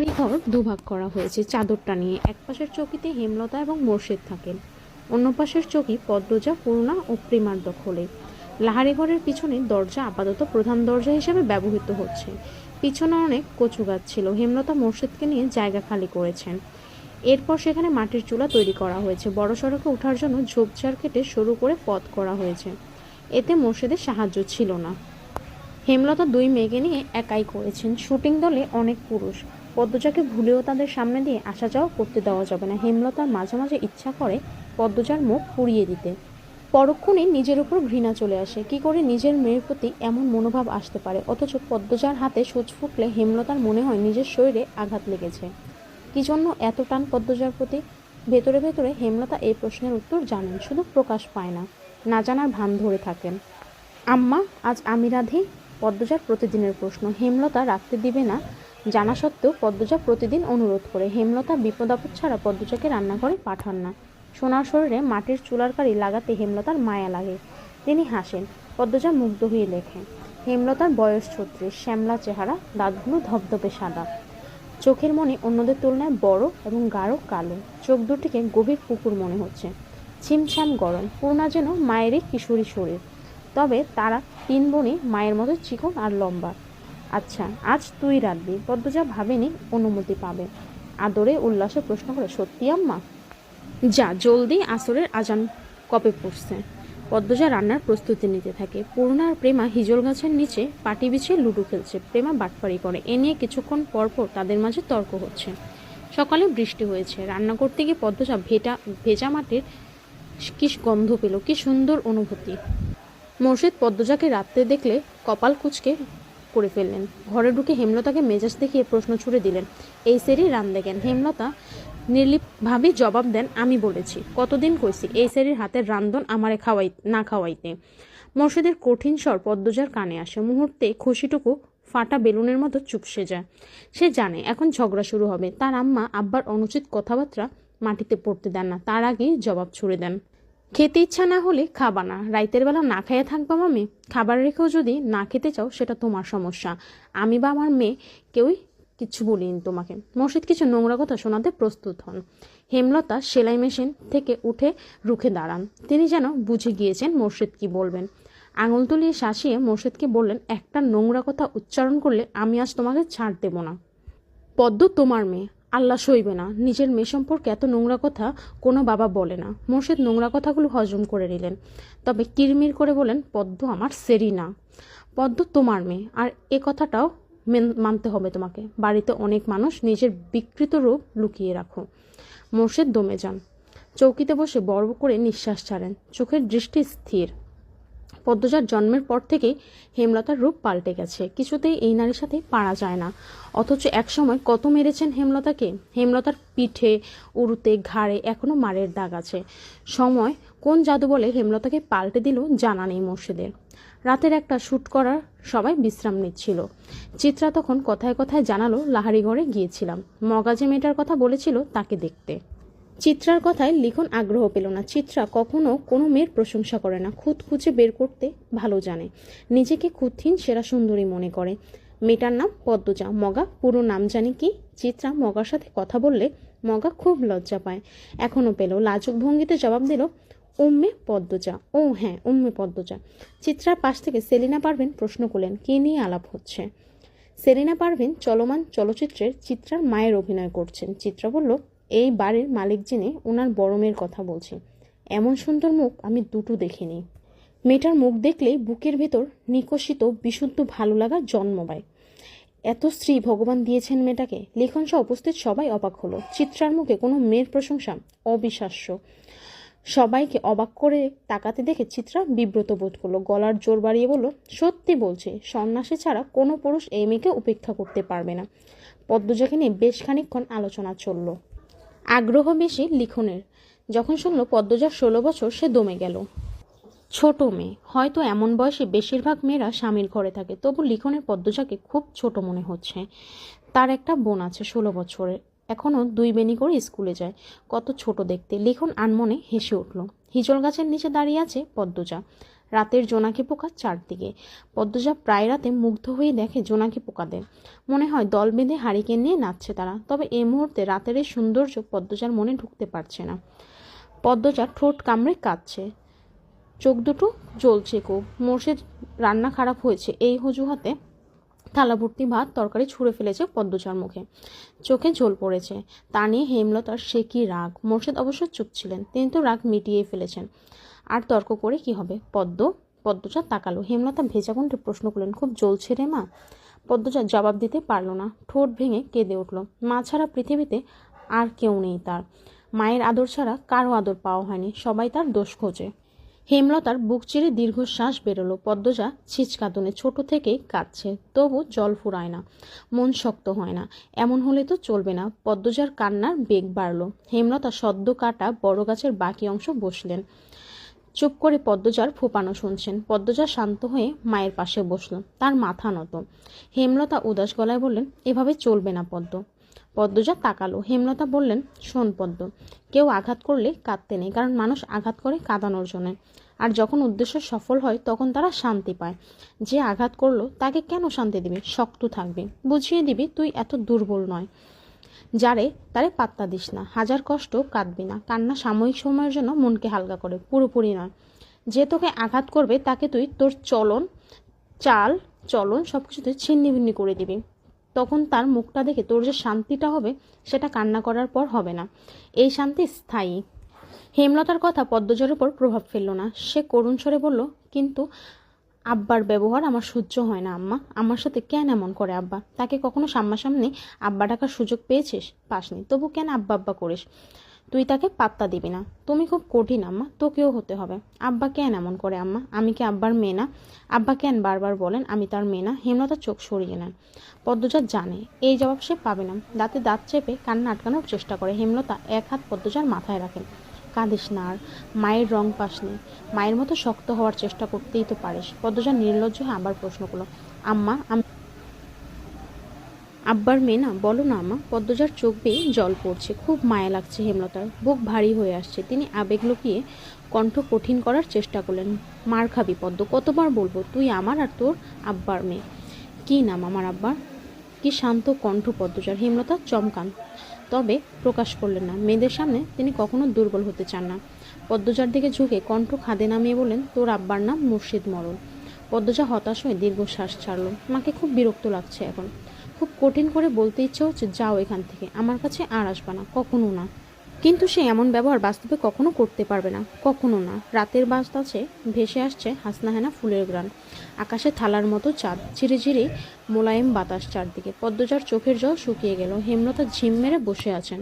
লাহারি ঘর দুভাগ করা হয়েছে চাদরটা নিয়ে। এক পাশের চৌকিতে হেমলতা এবং মোর্শেদ থাকেন, অন্য পাশের চৌকি পদ্মজা, পূর্ণা ও প্রেমার দখলে। লাহারি ঘরের পিছনে দরজা আপাতত প্রধান দরজা হিসেবে ব্যবহৃত হচ্ছে। পিছনে অনেক কচু গাছ ছিল। হেমলতা মোর্শেদকে নিয়ে জায়গা খালি করেছেন। এরপর সেখানে মাটির চুলা তৈরি করা হয়েছে। বড় সড়কে ওঠার জন্য ঝোপঝাড় কেটে সরু করে পথ করা হয়েছে। এতে মোর্শেদের সাহায্য ছিল না। হেমলতা দুই মেয়েকে নিয়ে একাই করেছেন। শুটিং দলে অনেক পুরুষ, পদ্মজাকে ভুলেও তাদের সামনে দিয়ে আসা যাওয়া করতে দেওয়া যাবে না। হেমলতার মাঝে মাঝে ইচ্ছা করে পদ্মজার মুখ পুড়িয়ে দিতে। পরক্ষণে নিজের উপর ঘৃণা চলে আসে। কি করে নিজের মেয়ের প্রতি এমন মনোভাব আসতে পারে? অথচ পদ্মজার হাতে সূচ ফুটলে হেমলতার মনে হয় নিজের শরীরে আঘাত লেগেছে। কি জন্য এত টান পদ্মজার প্রতি? ভেতরে ভেতরে হেমলতা এই প্রশ্নের উত্তর জানেন, শুধু প্রকাশ পায় না, না জানার ভান ধরে থাকেন। আম্মা, আজ আমি রাঁধি? পদ্মজার প্রতিদিনের প্রশ্ন। হেমলতা রাখতে দিবে না জানা সত্ত্বেও পদ্মজা প্রতিদিন অনুরোধ করে। হেমলতা বিপদ আপদ ছাড়া পদ্মজাকে রান্নাঘরে পাঠান না। সোনার শরীরে মাটির চুলার কারি লাগাতে হেমলতার মায়া লাগে। তিনি হাসেন। পদ্মজা মুগ্ধ হয়ে লেখে। হেমলতার বয়স 36, শ্যামলা চেহারা, দাঁতগুলো ধবধবে সাদা, চোখের মনি অন্যদের তুলনায় বড় এবং গাঢ় কালো। চোখ দুটিকে গভীর পুকুর মনে হচ্ছে। ছিমছাম গরম। পূর্ণা যেন মায়েরই কিশোরী শরীর, তবে তারা তিন বোনই মায়ের মতো চিকন আর লম্বা। আচ্ছা, আজ তুই রাঁধবি? পদ্মজা ভাবেনি অনুমতি পাবে। আদরে উল্লাসে প্রশ্ন করে, সত্যি আম্মা? যা জলদি, আসরের আজান কবে পড়ছে? পদ্মজা রান্নার প্রস্তুতি নিতে থাকে। পূর্ণা আর প্রেমা হিজল গাছের নিচে পাটি বিছিয়ে লুডো খেলছে। প্রেমা বাটপাড়ি করে। এ নিয়ে কিছুক্ষণ পরপর তাদের মাঝে তর্ক হচ্ছে। সকালে বৃষ্টি হয়েছে। রান্না করতে গিয়ে পদ্মজা ভেজা মাটির কি গন্ধ পেল, কি সুন্দর অনুভূতি। মোর্শেদ পদ্মজাকে রাত্রে দেখলে কপাল কুঁচকে করে ফেললেন। ঘরে ঢুকে হেমলতাকে মেজাজ দেখিয়ে প্রশ্ন ছুড়ে দিলেন, এই সেরি রান্ধে কেন? হেমলতা নির্লিপভাবে জবাব দেন, আমি বলেছি, কতদিন কইছি এই সেরির হাতের রান্ধন আমারে খাওয়াইতে। মোর্শেদের কঠিন স্বর পদ্মজার কানে আসে। মুহূর্তে খুশিটুকু ফাটা বেলুনের মতো চুপসে যায়। সে জানে এখন ঝগড়া শুরু হবে। তার আম্মা আব্বার অনুচিত কথাবার্তা মাটিতে পড়তে দেন না, তার আগেই জবাব ছুড়ে দেন, খেতে ইচ্ছা না হলে খাবা না। রাইতের বেলা না খাইয়া থাকবা মামি? খাবার রেখেও যদি না খেতে চাও সেটা তোমার সমস্যা। আমি বা আমার মেয়ে কেউই কিছু বলিনি তোমাকে। মোর্শেদ কিছু নোংরা কথা শোনাতে প্রস্তুত হন। হেমলতা সেলাই মেশিন থেকে উঠে রুখে দাঁড়ান। তিনি যেন বুঝে গিয়েছেন মোর্শেদ কি বলবেন। আঙুল তুলিয়ে শাসিয়ে মোর্শেদকে বললেন, একটা নোংরা কথা উচ্চারণ করলে আমি আজ তোমাকে ছাড় দেব না। পদ্ম তোমার মেয়ে, আল্লাহ সইবে না। নিজের মেয়ে সম্পর্কে এত নোংরা কথা কোনো বাবা বলে না। মোর্শেদ নোংরা কথাগুলো হজম করে নিলেন, তবে কিরমির করে বলেন, পদ্ম আমার সেরি না, পদ্ম তোমার মেয়ে। আর এ কথাটাও মানতে হবে তোমাকে। বাড়িতে অনেক মানুষ, নিজের বিকৃত রূপ লুকিয়ে রাখো। মোর্শেদ দমে যান। চৌকিতে বসে বড় করে নিঃশ্বাস ছাড়েন। চোখের দৃষ্টি স্থির। পদ্মজার জন্মের পর থেকেই হেমলতার রূপ পাল্টে গেছে। কিছুতেই এই নারীর সাথে পারা যায় না। অথচ একসময় কত মেরেছেন হেমলতাকে। হেমলতার পিঠে, উরুতে, ঘাড়ে এখনো মারের দাগ আছে। সময় কোন জাদু বলে হেমলতাকে পাল্টে দিল জানা নেই মোর্শেদের। রাতের একটা শ্যুট করার সবাই বিশ্রাম নিচ্ছিল। চিত্রা তখন কথায় কথায় জানালো, লাহারি ঘরে গিয়েছিলাম, মগাজে মেয়েটার কথা বলেছিল তাকে দেখতে। চিত্রার কথায় লিখন আগ্রহ পেল না। চিত্রা কখনো কোনো মেয়ের প্রশংসা করে না, খুঁত খুঁজে বের করতে ভালো জানে। নিজেকে খুঁতহীন সেরা সুন্দরী মনে করে। মেয়েটার নাম পদ্মজা। মগা পুরো নাম জানি কি? চিত্রা মগার সাথে কথা বললে মগা খুব লজ্জা পায়। এখনও পেল। লাজুক ভঙ্গিতে জবাব দিল, উম্মে পদ্মজা। ও হ্যাঁ, উম্মে পদ্মজা। চিত্রার পাশ থেকে সেলিনা পারভিন প্রশ্ন করলেন, কী নিয়ে আলাপ হচ্ছে? সেলিনা পারভিন চলমান চলচ্চিত্রের চিত্রার মায়ের অভিনয় করছেন। চিত্রা বলল, এই বাড়ির মালিক যিনি, ওনার বড় মেয়ের কথা বলছি। এমন সুন্দর মুখ আমি দুটো দেখিনি। মেয়েটার মুখ দেখলেই বুকের ভেতর নিকষিত বিশুদ্ধ ভালো লাগা জন্ম পায়। এত স্ত্রী ভগবান দিয়েছেন মেয়েটাকে। লিখন সহ উপস্থিত সবাই অবাক হলো। চিত্রার মুখে কোনো মেয়ের প্রশংসা অবিশ্বাস্য। সবাইকে অবাক করে তাকাতে দেখে চিত্রা বিব্রত বোধ করলো। গলার জোর বাড়িয়ে বলল, সত্যি বলছে, সন্ন্যাসী ছাড়া কোনো পুরুষ এই মেয়েকে উপেক্ষা করতে পারবে না। পদ্মজাকে নিয়ে বেশ খানিকক্ষণ আলোচনা চলল। আগ্রহ বেশি লিখনের। যখন শুনল পদ্মজার 16 বছর, সে দমে গেল। ছোট মেয়ে, হয়তো এমন বয়সে বেশিরভাগ মেয়েরা স্বামীর ঘরে থাকে, তবু লিখনের পদ্মজাকে খুব ছোট মনে হচ্ছে। তার একটা বোন আছে 16 বছরের, এখনও 2 বেনি করে স্কুলে যায়। কত ছোট দেখতে। লিখন আনমনে হেসে উঠল। হিজল গাছের নিচে দাঁড়িয়ে আছে পদ্মজা। রাতের জোনাকি পোকা চারদিকে। পদ্মজা প্রায় রাতে মুগ্ধ হয়ে দেখে জোনাকি পোকাদের। মনে হয় দল বেঁধে হারিকেন নিয়ে নাচছে তারা। তবে এই মুহূর্তে রাতের এই সৌন্দর্য পদ্মজার মনে ঢুকতে পারছে না। পদ্মজা ঠোঁট কামড়ে কাঁদছে, চোখ দুটো জ্বলছে খুব। মোর্শেদ রান্না খারাপ হয়েছে এই অজুহাতে থালা ভর্তি ভাত তরকারি ছুঁড়ে ফেলেছে পদ্মজার মুখে। চোখে ঝোল পড়েছে। তা নিয়ে হেমলতার সে কি রাগ। মোর্শেদ অবশ্য চুপ ছিলেন, তিনি তো রাগ মিটিয়ে ফেলেছেন। আর তর্ক করে কি হবে? পদ্মজা তাকালো। হেমলতা ভেজা কণ্ঠে প্রশ্ন করলেন, খুব জ্বলছে রে মা? পদ্মজা জবাব দিতে পারল না, ঠোঁট ভেঙে কেঁদে উঠল। মা ছাড়া পৃথিবীতে আর কেউ নেই তার। মায়ের আদর ছাড়া কারো আদর পাওয়া হয়নি, সবাই তার দোষ খোঁজে। হেমলতার বুক চিরে দীর্ঘশ্বাস বেরোলো। পদ্মজা ছিচকাদনে ছোট থেকেই কাঁদছে, তবু জল ফুরায় না, মন শক্ত হয় না। এমন হলে তো চলবে না। পদ্মজার কান্নার বেগ বাড়ল। হেমলতা সদ্য কাটা বড় গাছের বাকি অংশ বসলেন। চুপ করে পদ্মজার ফোপানো শুনছেন। পদ্মজা শান্ত হয়ে মায়ের পাশে বসল, তার মাথা নত। হেমলতা উদাস গলায় বললেন, এভাবে চলবে না পদ্ম। পদ্মজা তাকালো। হেমলতা বললেন, শোন পদ্ম, কেউ আঘাত করলে কাঁদতে নেই, কারণ মানুষ আঘাত করে কাঁদানোর জন্য। আর যখন উদ্দেশ্য সফল হয় তখন তারা শান্তি পায়। যে আঘাত করলো তাকে কেন শান্তি দিবি? শক্ত থাকবি, বুঝিয়ে দিবি তুই এত দুর্বল নয়। যারে তারে পাত্তা দিস না, হাজার কষ্ট কাঁদবি না। কান্না সাময়িক সময়ের জন্য মনকে হালকা করে, পুরোপুরি নয়। যে তোকে আঘাত করবে তাকে তুই তোর চলন সবকিছুতে ছিন্নিভিন্নি করে দিবি। তখন তার মুখটা দেখে তোর যে শান্তিটা হবে সেটা কান্না করার পর হবে না। এই শান্তি স্থায়ী। হেমলতার কথা পদ্মজার উপর প্রভাব ফেলল না। সে করুণ স্বরে বলল, কিন্তু আব্বার ব্যবহার আমার সহ্য হয় না আম্মা। আমার সাথে কেন এমন করে আব্বা? তাকে কখনো সামনাসামনি আব্বা ডাকার সুযোগ পেয়েছিস? পাসনি, তবু কেন আব্বা আব্বা করিস? তুই তাকে পাত্তা দিবি না। তুমি খুব কঠিন আম্মা, তোকেও হতে হবে। আব্বা কেন এমন করে আম্মা? আমি কি আব্বার মেয়ে না? আব্বা কেন বারবার বলেন আমি তার মেয়ে না? হেমলতা চোখ সরিয়ে নেন। পদ্মজা জানে এই জবাব সে পাবে না। দাঁতে দাঁত চেপে কান্না আটকানোর চেষ্টা করে। হেমলতা এক হাত পদ্মজার মাথায় রাখেন। কাঁদিস না আর, মায়ের রং পাসনি, মায়ের মতো শক্ত হওয়ার চেষ্টা করতেই তো পারিস। পদ্মজা নির্লজ্জ হয়ে আবার প্রশ্ন করলো, আম্মা আমি আব্বার মেয়ে না? বলো না আম্মা। পদ্মজার চোখ বেয়ে জল পড়ছে, খুব মায়া লাগছে হেমলতার। বুক ভারী হয়ে আসছে। তিনি আবেগ লুকিয়ে কণ্ঠ কঠিন করার চেষ্টা করলেন। মার খাবি পদ্ম, কতবার বলবো তুই আমার আর তোর আব্বার মেয়ে। কি নাম আমার আব্বার? কি শান্ত কণ্ঠ পদ্মজার। হেমলতা চমকান, তবে প্রকাশ করলেন না। মেয়েদের সামনে তিনি কখনো দুর্বল হতে চান না। পদ্মজার দিকে ঝুঁকে কণ্ঠ খাদে নামিয়ে বললেন, তোর আব্বার নাম মুর্শিদ মরণ। পদ্মজা হতাশ হয়ে দীর্ঘশ্বাস ছাড়ল। মাকে খুব বিরক্ত লাগছে এখন। খুব কঠিন করে বলতে ইচ্ছে হচ্ছে, যাও এখান থেকে, আমার কাছে আর আসবা না, কখনো না। কিন্তু সে এমন ব্যবহার বাস্তবে কখনো করতে পারবে না, কখনো না। রাতের বাতাসে ভেসে আসছে হাসনাহেনা ফুলের গ্রান। আকাশে থালার মতো চাঁদ, ঝিরিঝিরি মোলায়েম বাতাস চারদিকে। পদ্মজার চোখের জল শুকিয়ে গেল। হেমলতা ঝিম মেরে বসে আছেন।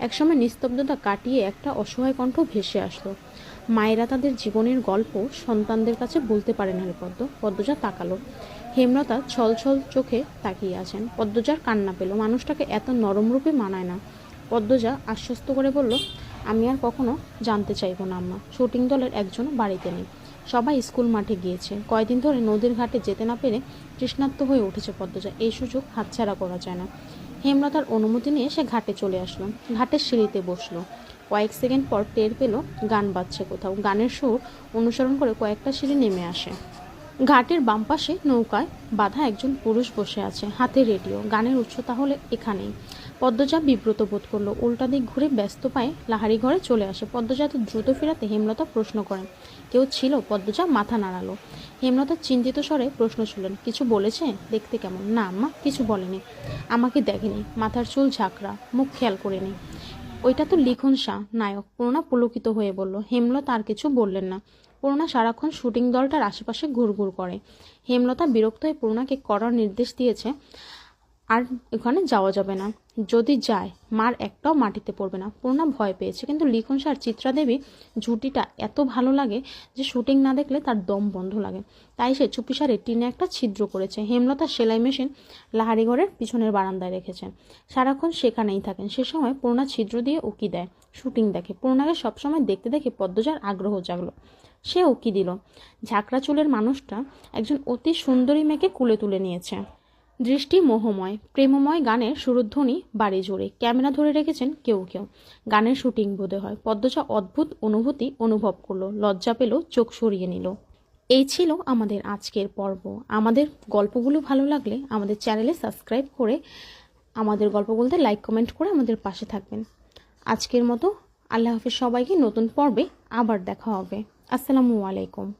একসময় নিস্তব্ধতা কাটিয়ে একটা অসহায় কণ্ঠ ভেসে আসলো। মায়েরা তাদের জীবনের গল্প সন্তানদের কাছে বলতে পারে না রে পদ্ম। পদ্মজা তাকালো। হেমলতা ছলছল চোখে তাকিয়ে আছেন। পদ্মজার কান্না পেল। মানুষটাকে এত নরম রূপে মানায় না। পদ্মজা আশ্বস্ত করে বলল, আমি আর কখনো জানতে চাইব না আম্মা। শুটিং দলের একজনও বাড়িতে নেই, সবাই স্কুল মাঠে গিয়েছে। কয়দিন ধরে নদীর ঘাটে যেতে না পেরে তৃষ্ণার্ত হয়ে উঠেছে পদ্মজা। এই সুযোগ হাতছাড়া করা যায় না। হেমলতার অনুমতি নিয়ে সে ঘাটে চলে আসলো। ঘাটের সিঁড়িতে বসলো। কয়েক সেকেন্ড পর টের পেল গান বাজছে কোথাও। গানের সুর অনুসরণ করে কয়েকটা সিঁড়ি নেমে আসে। ঘাটের বাম পাশে নৌকায় বাঁধা একজন পুরুষ বসে আছে, হাতে রেডিও। গানের উৎস তাহলে এখানেই। পদ্মজা বিব্রত বোধ করলো। উল্টা দিক ঘুরে ব্যস্ত পায়ে লাহারি ঘরে চলে আসে। পদ্মজা এত দ্রুত ফেরাতে হেমলতা প্রশ্ন করেন, কেউ ছিল? পদ্মজা মাথা নাড়ালো। হেমলতা চিন্তিত স্বরে প্রশ্ন ছুড়লেন, কিছু বলেছে? দেখতে কেমন? না আম্মা, কিছু বলেনি। আমাকে দেখেনি, মাথার চুল ঝাঁকড়া, মুখ খেয়াল করেনি। ওইটা তো লিখন শাহ, নায়ক। পূর্ণা পুলকিত হয়ে বলল। হেমলতা আর কিছু বললেন না। পূর্ণা সারাক্ষণ শুটিং দলটার আশেপাশে ঘুরঘুর করে। হেমলতা বিরক্ত হয়ে পূর্ণাকে করার নির্দেশ দিয়েছে, আর ওখানে যাওয়া যাবে না। যদি যায় মার একটাও মাটিতে পড়বে না। পূর্ণা ভয় পেয়েছে, কিন্তু লিখন শাহ আর চিত্রা দেবী জুটিটা এত ভালো লাগে যে শুটিং না দেখলে তার দম বন্ধ লাগে। তাই সে চুপিসারে টিনে একটা ছিদ্র করেছে। হেমলতা সেলাই মেশিন লাহারি ঘরের পিছনের বারান্দায় রেখেছেন। সারাক্ষণ সেখানেই থাকেন। সে সময় পূর্ণা ছিদ্র দিয়ে উকি দেয়, শুটিং দেখে। পূর্ণাকে সবসময় দেখতে দেখে পদ্মজার আগ্রহ জাগলো। সে উকি দিল। ঝাঁকড়া চুলের মানুষটা একজন অতি সুন্দরী মেয়েকে কুলে তুলে নিয়েছে। দৃষ্টি মোহময়, প্রেমময় গানের সুরধ্বনি বাড়ি জুড়ে। ক্যামেরা ধরে রেখেছেন কেউ কেউ। গানের শুটিং বোধে হয়। পদ্মজা অদ্ভুত অনুভূতি অনুভব করলো, লজ্জা পেল, চোখ সরিয়ে নিল। এই ছিল আমাদের আজকের পর্ব। আমাদের গল্পগুলো ভালো লাগলে আমাদের চ্যানেলে সাবস্ক্রাইব করে আমাদের গল্পগুলোতে লাইক কমেন্ট করে আমাদের পাশে থাকবেন। আজকের মতো আল্লাহ হাফেজ সবাইকে। নতুন পর্বে আবার দেখা হবে। আসসালামু আলাইকুম।